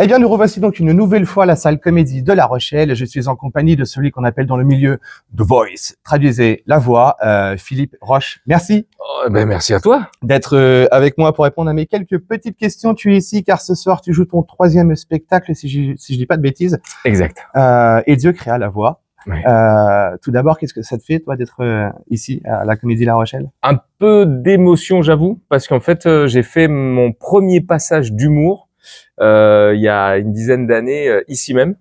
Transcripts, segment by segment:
Eh bien, nous revoici donc une nouvelle fois à la salle Comédie de La Rochelle. Je suis en compagnie de celui qu'on appelle dans le milieu The Voice, traduisez la voix, Philippe Roche. Merci Merci à toi. d'être avec moi pour répondre à mes quelques petites questions. Tu es ici car ce soir tu joues ton 3e spectacle, si je dis pas de bêtises. Exact. Et Dieu créa la voix. Ouais. Tout d'abord, qu'est-ce que ça te fait, toi, d'être ici à la Comédie La Rochelle? Un peu d'émotion, j'avoue, parce qu'en fait, j'ai fait mon premier passage d'humour il y a une dizaine d'années ici même,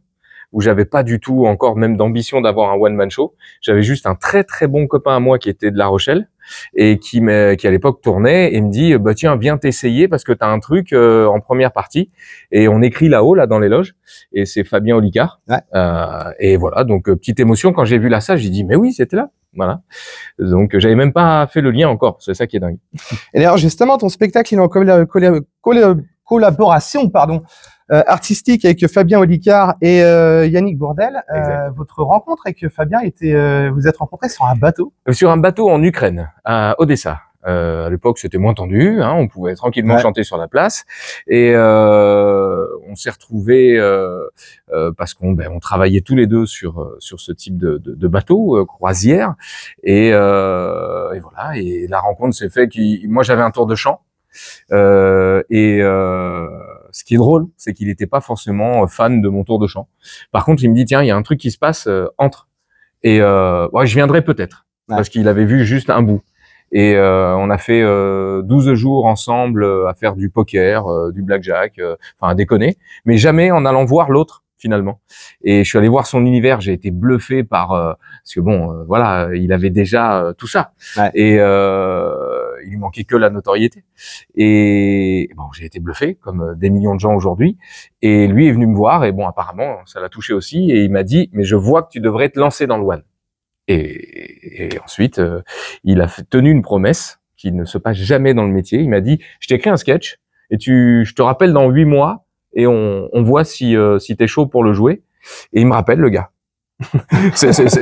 où j'avais pas du tout encore même d'ambition d'avoir un one-man show. J'avais juste un très très bon copain à moi qui était de La Rochelle et qui à l'époque tournait et me dit bah tiens viens t'essayer parce que t'as un truc en première partie et on écrit là-haut là dans les loges et c'est Fabien Olicard. Ouais. Et voilà donc petite émotion quand j'ai vu la salle j'ai dit mais oui c'était là. Voilà. Donc j'avais même pas fait le lien encore, c'est ça qui est dingue. Et d'ailleurs justement ton spectacle il est en collaboration artistique avec Fabien Olicard et Yannick Bourdelle. Votre rencontre avec Fabien était, vous êtes rencontrés sur un bateau? Sur un bateau en Ukraine, à Odessa. À l'époque, c'était moins tendu, hein, on pouvait tranquillement chanter sur la place. Et on s'est retrouvés parce qu'on travaillait tous les deux sur ce type de bateau, croisière. Et voilà. Et la rencontre s'est faite. Moi, j'avais un tour de chant. Ce qui est drôle, c'est qu'il n'était pas forcément fan de mon tour de chant. Par contre, il me dit tiens, il y a un truc qui se passe entre. Et je viendrai peut-être parce qu'il avait vu juste un bout. Et on a fait 12 jours ensemble à faire du poker, du blackjack, à déconner, mais jamais en allant voir l'autre finalement. Et je suis allé voir son univers, j'ai été bluffé par parce que voilà, il avait déjà tout ça. Ouais. Et il lui manquait que la notoriété. Et bon, j'ai été bluffé comme des millions de gens aujourd'hui. Et lui est venu me voir et bon, apparemment, ça l'a touché aussi et il m'a dit mais je vois que tu devrais te lancer dans le one. Et ensuite, il a tenu une promesse qui ne se passe jamais dans le métier. Il m'a dit, je t'écris un sketch et je te rappelle dans 8 mois et on voit si t'es chaud pour le jouer. Et il me rappelle le gars.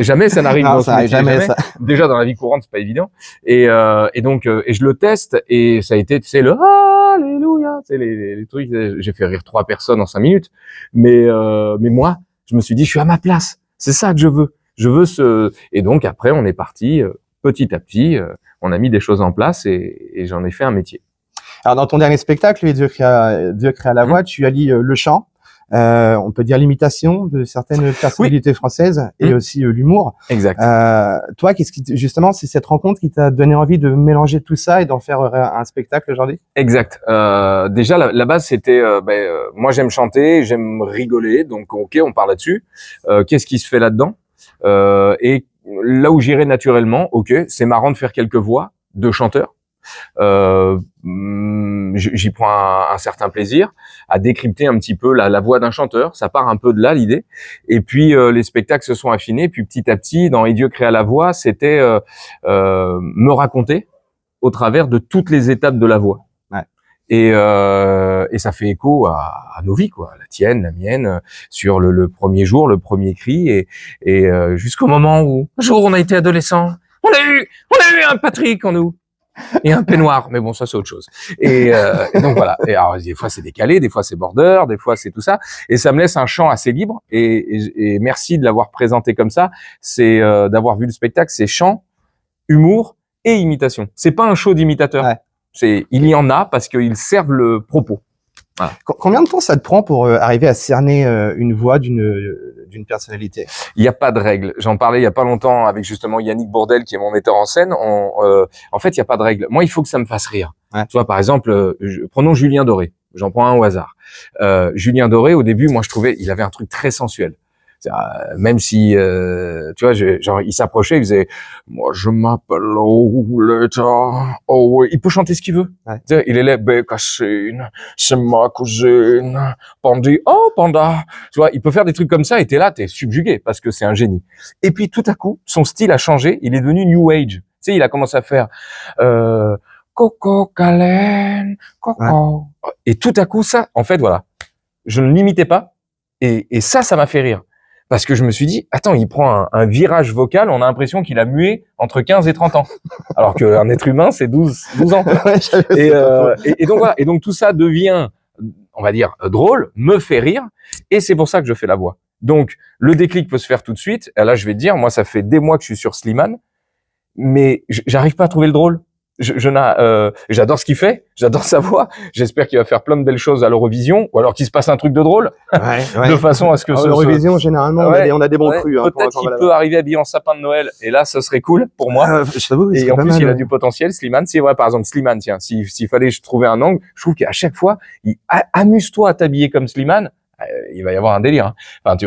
Jamais ça n'arrive dans ce métier. Jamais. Ça. Déjà dans la vie courante, c'est pas évident. Et donc je le teste et ça a été, tu sais, le alléluia, tu sais, les trucs. J'ai fait rire 3 personnes en 5 minutes. Mais moi, je me suis dit, je suis à ma place. C'est ça que je veux. Et donc après on est parti petit à petit, on a mis des choses en place et j'en ai fait un métier. Alors dans ton dernier spectacle, Dieu créa la voix, tu allies le chant, on peut dire l'imitation de certaines personnalités françaises et aussi l'humour. Exact. Toi, justement, c'est cette rencontre qui t'a donné envie de mélanger tout ça et d'en faire un spectacle aujourd'hui? Exact. Déjà la base c'était moi j'aime chanter, j'aime rigoler, donc ok on part là-dessus. Qu'est-ce qui se fait là-dedans? Et là où j'irai naturellement, ok, c'est marrant de faire quelques voix de chanteurs. J'y prends un certain plaisir à décrypter un petit peu la voix d'un chanteur. Ça part un peu de là l'idée. Et puis les spectacles se sont affinés. Puis petit à petit, dans Et Dieu créa la voix, c'était me raconter au travers de toutes les étapes de la voix. Et ça fait écho à nos vies, quoi, la tienne, la mienne, sur le premier jour, le premier cri, et jusqu'au moment où un jour on a été adolescent, on a eu un Patrick en nous et un peignoir, mais bon ça c'est autre chose. Et donc voilà. Et alors des fois c'est décalé, des fois c'est border, des fois c'est tout ça, et ça me laisse un champ assez libre. Et merci de l'avoir présenté comme ça. C'est d'avoir vu le spectacle, c'est chant, humour et imitation. C'est pas un show d'imitateur. Ouais. Il y en a parce qu'ils servent le propos. Voilà. Combien de temps ça te prend pour arriver à cerner une voix d'une personnalité? Il n'y a pas de règle. J'en parlais il y a pas longtemps avec justement Yannick Bourdelle qui est mon metteur en scène. En fait, il n'y a pas de règle. Moi, il faut que ça me fasse rire. Ouais. Tu vois, par exemple, prenons Julien Doré. J'en prends un au hasard. Julien Doré, au début, moi, je trouvais, il avait un truc très sensuel. Même si, tu vois, genre, il s'approchait, il faisait, moi, je m'appelle Oleta. Oh, il peut chanter ce qu'il veut. Ouais. Tu sais, il est là, Bécassine, c'est ma cousine, Pandi, oh, Panda. Tu vois, il peut faire des trucs comme ça et t'es là, t'es subjugué parce que c'est un génie. Et puis, tout à coup, son style a changé, il est devenu New Age. Tu sais, il a commencé à faire, Coco Calen, Coco. Ouais. Et tout à coup, ça, en fait, voilà. Je ne l'imitais pas. Et ça m'a fait rire. Parce que je me suis dit, attends, il prend un virage vocal, on a l'impression qu'il a mué entre 15 et 30 ans. Alors qu'un être humain, c'est 12 ans. Et donc voilà. Et donc tout ça devient on va dire, drôle, me fait rire, et c'est pour ça que je fais la voix. Donc, le déclic peut se faire tout de suite. Et là, je vais te dire, moi, ça fait des mois que je suis sur Slimane, mais j'arrive pas à trouver le drôle. J'adore ce qu'il fait, j'adore sa voix. J'espère qu'il va faire plein de belles choses à l'Eurovision, ou alors qu'il se passe un truc de drôle, de façon à ce que l'Eurovision, généralement, on a des bons crus. Hein, peut-être qu'il peut arriver habillé en sapin de Noël, et là, ce serait cool pour moi. Je t'avoue, et en plus, il a du potentiel, Slimane. Si, ouais, par exemple, Slimane, tiens, s'il fallait trouver un angle, je trouve qu'à chaque fois, amuse-toi à t'habiller comme Slimane. Il va y avoir un délire. Hein. Enfin,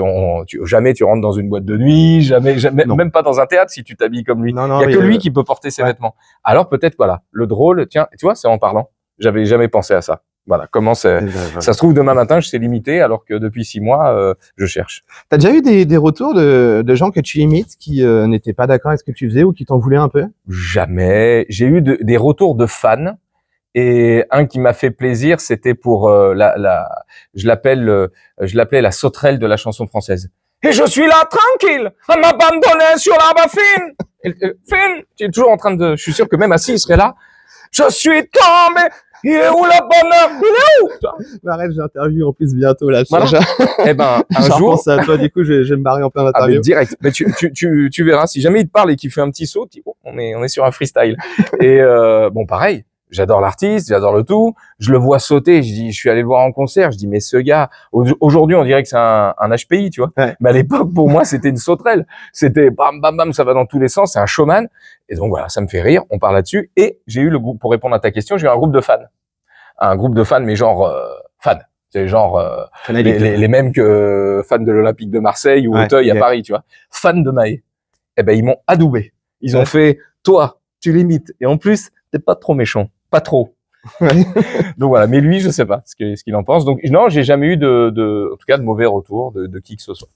jamais tu rentres dans une boîte de nuit, jamais, même pas dans un théâtre si tu t'habilles comme lui. Il y a que lui qui peut porter ses vêtements. Alors peut-être, voilà, le drôle, tiens, tu vois, c'est en parlant. J'avais jamais pensé à ça. Voilà, comment ça se trouve demain matin, je sais limiter, alors que depuis 6 mois, je cherche. T'as déjà eu des retours de gens que tu imites qui n'étaient pas d'accord avec ce que tu faisais ou qui t'en voulaient un peu? Jamais. J'ai eu des retours de fans. Et un qui m'a fait plaisir, c'était pour je l'appelais la sauterelle de la chanson française. Et je suis là tranquille, à m'abandonner sur l'arbre fine. Fine, tu es toujours en train de, je suis sûr que même assis, il serait là. Je suis tombé. Il est où le bonheur? Il est où? Arrête, j'interview en plus bientôt là. Voilà. Eh ben, un jour. Je pense à toi, du coup, je vais me barrer en plein interview. Mais direct. Mais tu verras, si jamais il te parle et qu'il fait un petit saut, on est sur un freestyle. Et, bon, pareil. J'adore l'artiste, j'adore le tout. Je le vois sauter. Je suis allé le voir en concert. Je dis, mais ce gars, aujourd'hui, on dirait que c'est un HPI, tu vois. Ouais. Mais à l'époque, pour moi, c'était une sauterelle. C'était bam, bam, bam, ça va dans tous les sens. C'est un showman. Et donc, voilà, ça me fait rire. On parle là-dessus. Et j'ai eu le groupe, pour répondre à ta question, j'ai eu un groupe de fans. Un groupe de fans, mais genre, fans. C'est genre, les mêmes que fans de l'Olympique de Marseille ou Auteuil à Paris, tu vois. Fans de Maé. Eh ben, ils m'ont adoubé. Ils ont fait, toi, tu l'imites. Et en plus, t'es pas trop méchant. Pas trop. Donc voilà, mais lui, je sais pas ce qu'il en pense. Donc non, j'ai jamais eu en tout cas de mauvais retours de qui que ce soit.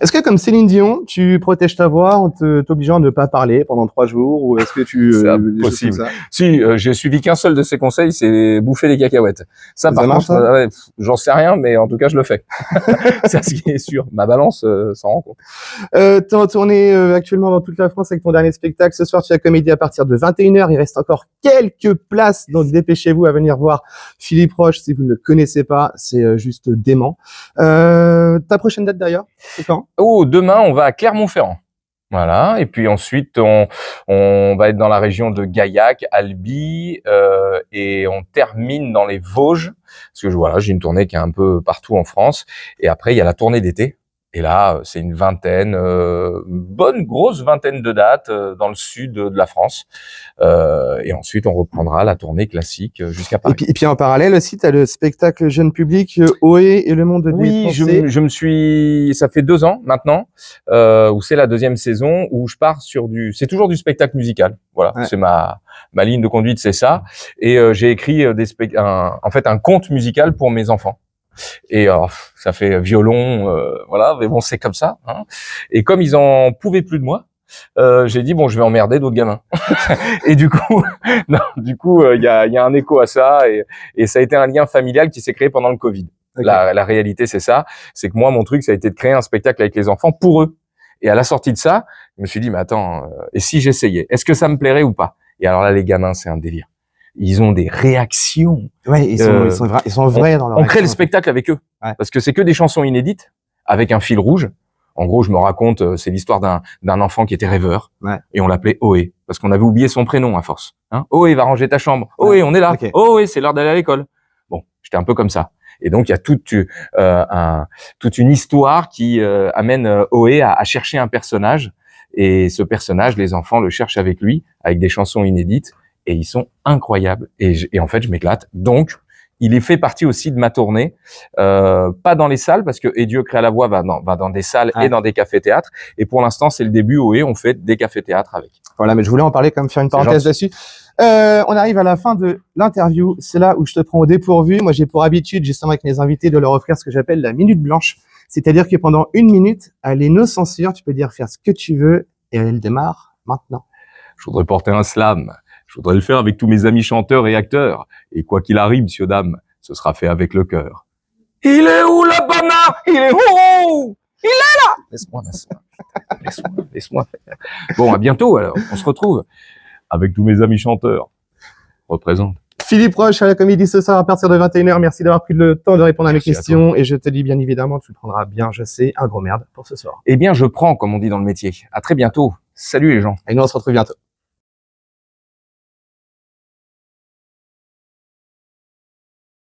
Est-ce que comme Céline Dion, tu protèges ta voix en t'obligeant à ne pas parler pendant 3 jours, ou est-ce que tu c'est impossible. Si j'ai suivi qu'un seul de ses conseils, c'est bouffer des cacahuètes. Ça par contre, j'en sais rien, mais en tout cas je le fais. C'est ce qui est sûr. Ma balance s'en rend compte. T'es en tournée actuellement dans toute la France avec ton dernier spectacle. Ce soir, tu as Comédie à partir de 21h. Il reste encore quelques places, donc dépêchez-vous à venir voir Philippe Roche si vous ne le connaissez pas. C'est juste dément. Ta prochaine date d'ailleurs, c'est quand? Oh, demain on va à Clermont-Ferrand. Voilà, et puis ensuite on va être dans la région de Gaillac, Albi, et on termine dans les Vosges, parce que voilà, j'ai une tournée qui est un peu partout en France, et après il y a la tournée d'été. Et là, c'est une vingtaine, bonne grosse vingtaine de dates dans le sud de la France. Et ensuite, on reprendra la tournée classique jusqu'à Paris. Et puis en parallèle aussi, tu as le spectacle jeune public Ohé et le monde de Oui, je me suis. Ça fait 2 ans maintenant, où c'est la 2e saison, où je pars sur c'est toujours du spectacle musical. Voilà, c'est ma ligne de conduite, c'est ça. Et j'ai écrit en fait un conte musical pour mes enfants. Et ça fait violon, voilà, mais bon, c'est comme ça. Hein. Et comme ils en pouvaient plus de moi, j'ai dit bon, je vais emmerder d'autres gamins. Et du coup, il y a un écho à ça, et ça a été un lien familial qui s'est créé pendant le Covid. Okay. La réalité, c'est ça, c'est que moi, mon truc, ça a été de créer un spectacle avec les enfants pour eux. Et à la sortie de ça, je me suis dit mais attends, et si j'essayais, est-ce que ça me plairait ou pas? Et alors là, les gamins, c'est un délire. Ils ont des réactions. Ouais, ils sont vrais dans leur. On crée le spectacle avec eux, parce que c'est que des chansons inédites avec un fil rouge. En gros, je me raconte, c'est l'histoire d'un enfant qui était rêveur, et on l'appelait Ohé, parce qu'on avait oublié son prénom à force. Hein, Ohé, va ranger ta chambre. Ohé, on est là. Okay. Ohé, c'est l'heure d'aller à l'école. Bon, j'étais un peu comme ça. Et donc, il y a toute une histoire qui amène Ohé à chercher un personnage, et ce personnage, les enfants le cherchent avec lui, avec des chansons inédites. Et ils sont incroyables. Et en fait, je m'éclate. Donc, il est fait partie aussi de ma tournée. Pas dans les salles, parce que Et Dieu créa la voix va dans des salles et dans des cafés-théâtres. Et pour l'instant, c'est le début. Oui, on fait des cafés-théâtres avec. Voilà, mais je voulais en parler, comme faire une parenthèse là-dessus. On arrive à la fin de l'interview. C'est là où je te prends au dépourvu. Moi, j'ai pour habitude, justement, avec mes invités, de leur offrir ce que j'appelle la minute blanche. C'est-à-dire que pendant 1 minute, elle est no censure. Tu peux dire faire ce que tu veux, et elle démarre maintenant. Je voudrais porter un slam. Je voudrais le faire avec tous mes amis chanteurs et acteurs. Et quoi qu'il arrive, monsieur, dame, ce sera fait avec le cœur. Il est où le bonheur? Il est où? Il est là! Laisse-moi faire. Bon, à bientôt alors. On se retrouve avec tous mes amis chanteurs. Représente. Philippe Roche à la Comédie ce soir à partir de 21h. Merci d'avoir pris le temps de répondre à mes Merci à questions. Et je te dis bien évidemment, tu le prendras bien, je sais, un gros merde pour ce soir. Eh bien, je prends, comme on dit dans le métier. À très bientôt. Salut les gens. Et nous, on se retrouve bientôt.